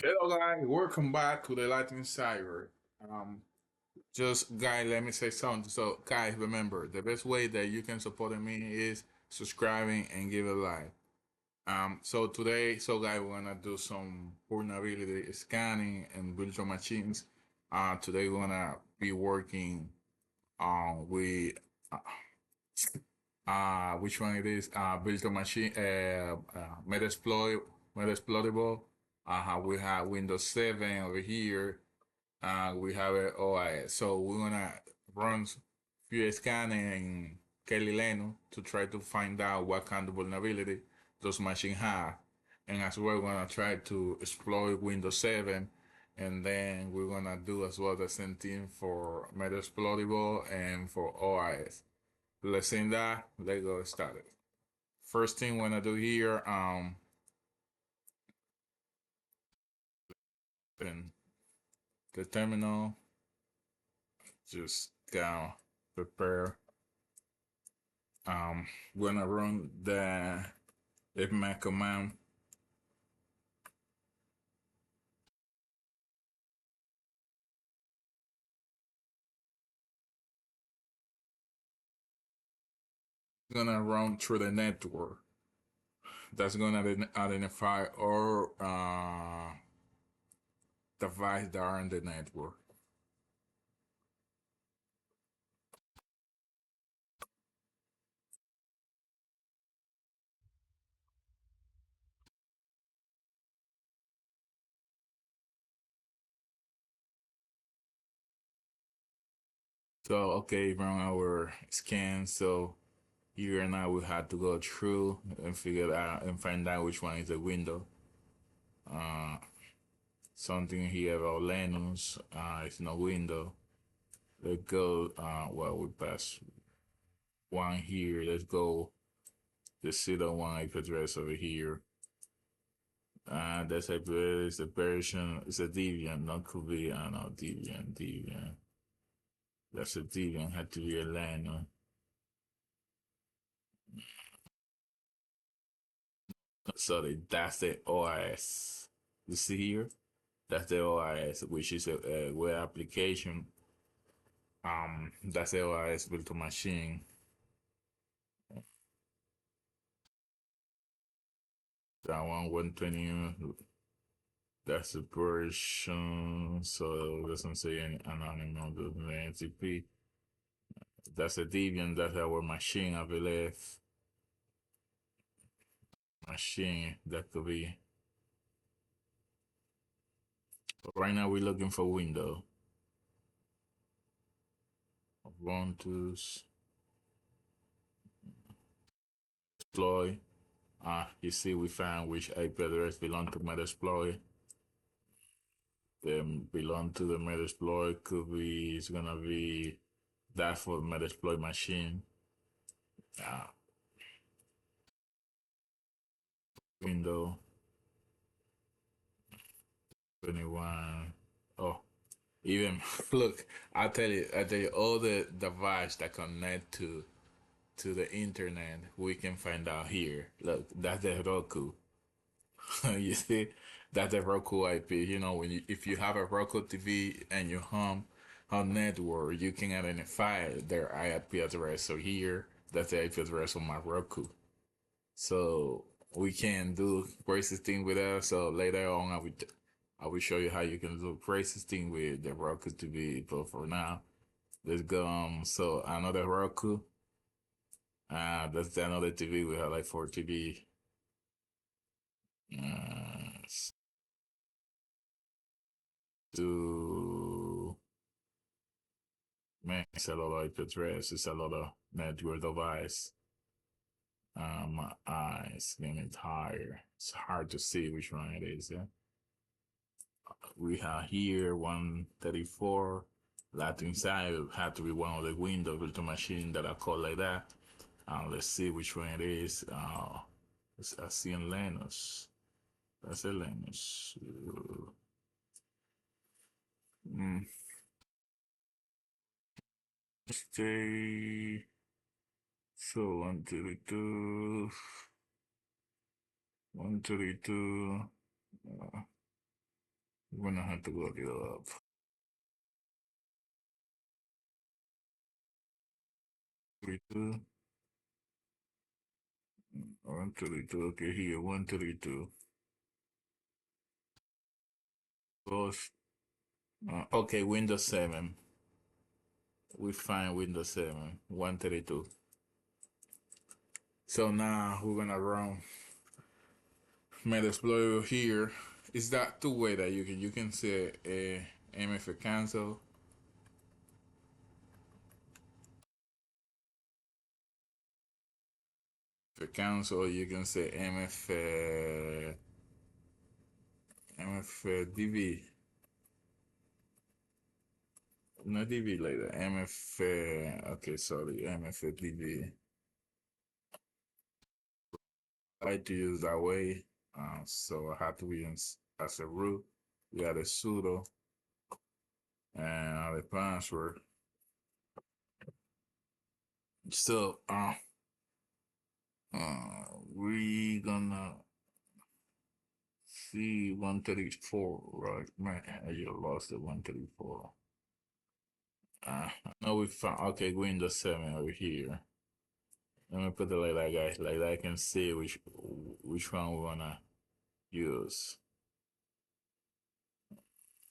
Hello guys, welcome back to the Latin Cyber. Just guys, let me say something. So guys, remember the best way that you can support me is subscribing and give a like. So today, guys, we're gonna do some vulnerability scanning and virtual machines. Today we're gonna be working with which one it is? Virtual machine, Metasploitable. We have Windows 7 over here. We have it OIS. So we're gonna run few scanning in Kelly Leno to try to find out what kind of vulnerability those machines have. And as well, we're gonna try to exploit Windows 7. And then we're gonna do as well the same thing for Metasploitable and for OIS. Let's see that. Let's go started. First thing we're gonna do here, in the terminal, just gonna prepare. We're gonna run the Nmap command. Gonna run through the network. That's gonna identify all devices that are in the network. So okay, run our scan. So here and now we had to go through and figure out and find out which one is the window. Something here about Linux. It's no window. Let's go. Well, we pass one here. Let's go. The pseudo one IP address over here. That's IP address. The version is a Debian, not could be. I know Debian. That's a Debian. Had to be a Linux. So that's the OS. You see here? That's the OS, which is a web application. That's the OS built on machine. That one 120. That's the version. So it doesn't say any anonymous of the NTP. That's a Debian. That's our machine, I believe. Machine that could be. Right now we're looking for window. Ubuntu's deploy. You see we found which IP address belong to Metasploit. Then belong to the Metasploit could be, it's gonna be that for Metasploit machine. Uh, window 21. Oh, even look, I tell you, all the devices that connect to the internet, we can find out here. Look, that's the Roku. You see, that's the Roku IP. You know, if you have a Roku TV and you home network, you can identify their IP address. So here, that's the IP address on my Roku. So we can do racist thing with that. So later on, I will show you how you can do racist thing with the Roku TV. But for now, let's go. So another Roku. That's another TV. We have like four TV. Uh, to man, it's a lot of IP address. It's a lot of network device. My eyes getting tired. It's hard to see which one it is. Yeah. We have here 134. Latin side had to be one of the Windows virtual machine that I call like that. Let's see which one it is. I see in Linux. That's a Linux. Mm, stay. So 132. 132. We're gonna have to look it up. Three two. 132. Okay, here 132. Both. Okay, Windows 7. We find Windows 7. 132. So now we're gonna run Metasploit here. Is that two-way that you can say MF cancel. For cancel, you can say MF MF DV. Not DV later. MF okay, sorry, MF DV. I like to use that way. So I have to use as a root. We got a sudo and the password. So we gonna see 134, right? Man, I just lost the 134. Now we found, okay, Windows 7 over here. Let me put it like that, guys. Like that, I can see which one we wanna use.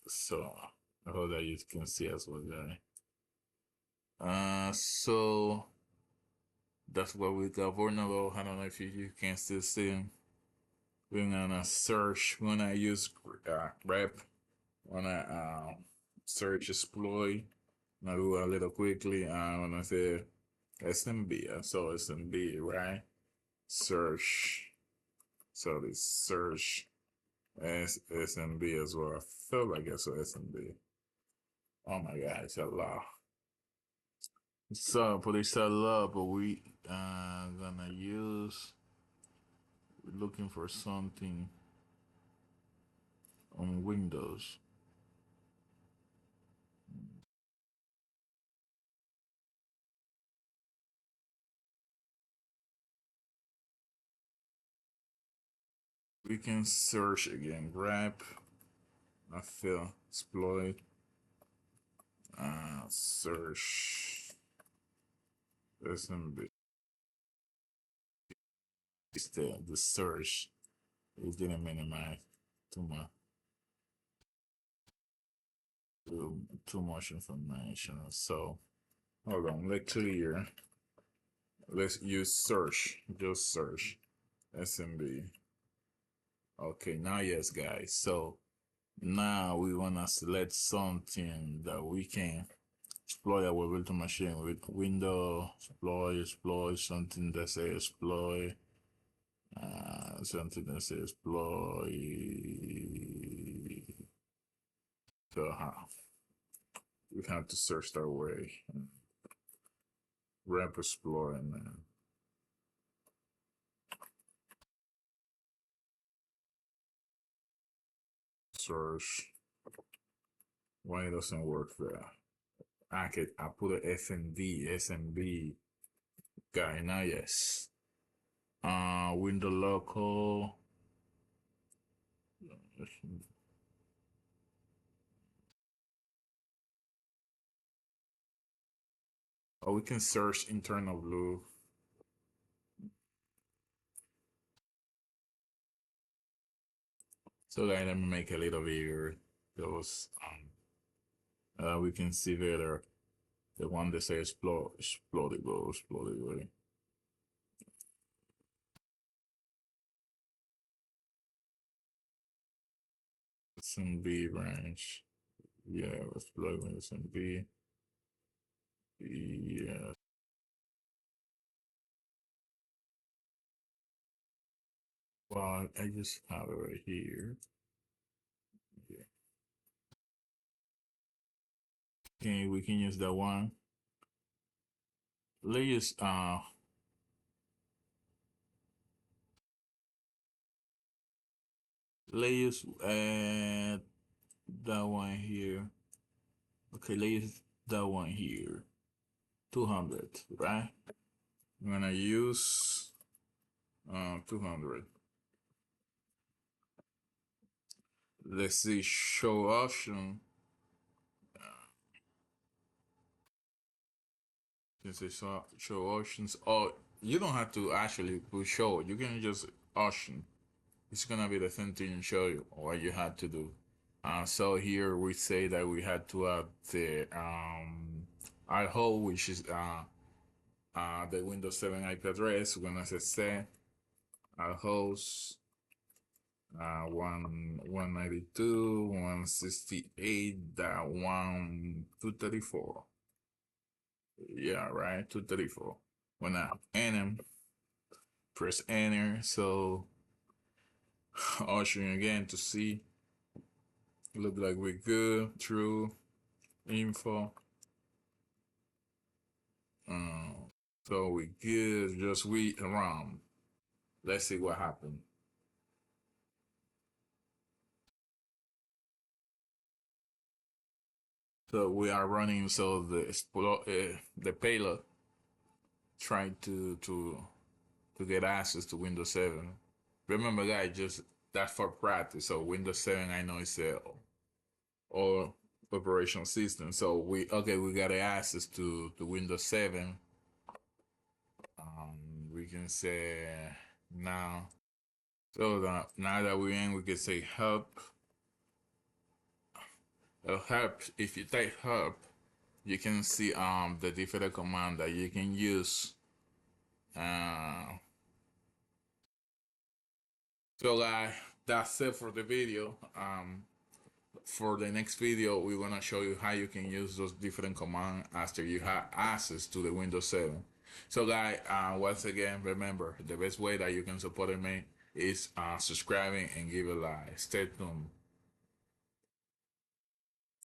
So I hope that you can see as well, guys. So that's what we got vulnerable. I don't know if you can still see. We're gonna search. We're gonna use rep. We're gonna search exploit. Now do a little quickly. I'm gonna say SMB. I saw SMB, right? Search. So this search SMB as well. I feel like I saw SMB. Oh my god, it's a lot. So police a lot, but we gonna use. We're looking for something on Windows. We can search again. Grab. I feel exploit. Search SMB. It's the search. It didn't minimize too much. Too much information. So hold on. Let's clear. Let's use search. Just search. SMB. Okay, now yes, guys. So now we wanna select something that we can exploit our virtual machine with window exploit something that says exploit something that says exploit. So we have to search that way. Rep exploit and then search. Why it doesn't work there? I put a SMB guy now. Yes. Window local. Oh, we can search internal blue. So guys, let me make a little bigger those we can see better the one that says explodable. SMB branch. Yeah, explodable SMB. Yeah. Well, I just have it right here. Yeah. Okay, we can use that one. Let's use that one here. Okay, let's use that one here. 200, right? I'm gonna use 200. Let's see, show option. This is show options. Oh, you don't have to actually put show. You can just option. It's gonna be the same thing and show you what you had to do. So here we say that we had to add the our whole, which is the Windows 7 IP address. We're gonna say set our host 192.168.1.234. Yeah, right, 234. When I enter, press enter. So ushering again to see. Look like we're good. True info. Um, so we good. Just wait around. Let's see what happened. So we are running. So the payload trying to get access to Windows 7. Remember, guys, just that's for practice. So Windows 7, I know it's a all operational system. So we got access to Windows 7. We can say now. So now that we're in, we can say help. Help. If you type help, you can see the different command that you can use. Uh, so guys, that's it for the video. For the next video, we're gonna show you how you can use those different commands after you have access to the Windows 7. So guys, once again, remember the best way that you can support me is subscribing and give a like. Stay tuned.